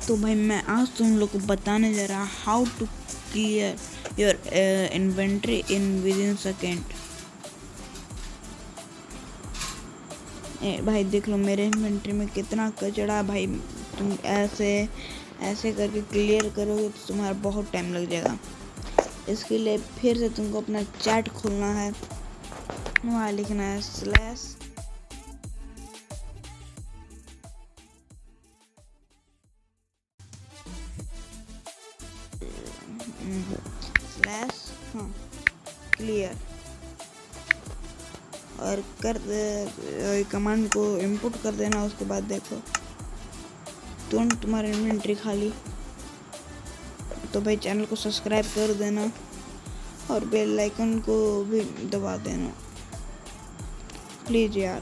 तो भाई मैं आज तुम लोग को बताने जा रहा how to clear your inventory in within second. भाई देख लो मेरे इन्वेंट्री में कितना कचरा। भाई तुम ऐसे करके क्लियर करोगे तो तुम्हारा बहुत टाइम लग जाएगा। इसके लिए फिर से तुमको अपना चैट खोलना है, वहाँ लिखना है स्लैश क्लियर और कमांड को इनपुट कर देना। उसके बाद देखो तुरंत तुम्हारी इन्वेंट्री खाली। तो भाई चैनल को सब्सक्राइब कर देना और बेल आइकन को भी दबा देना प्लीज़ यार।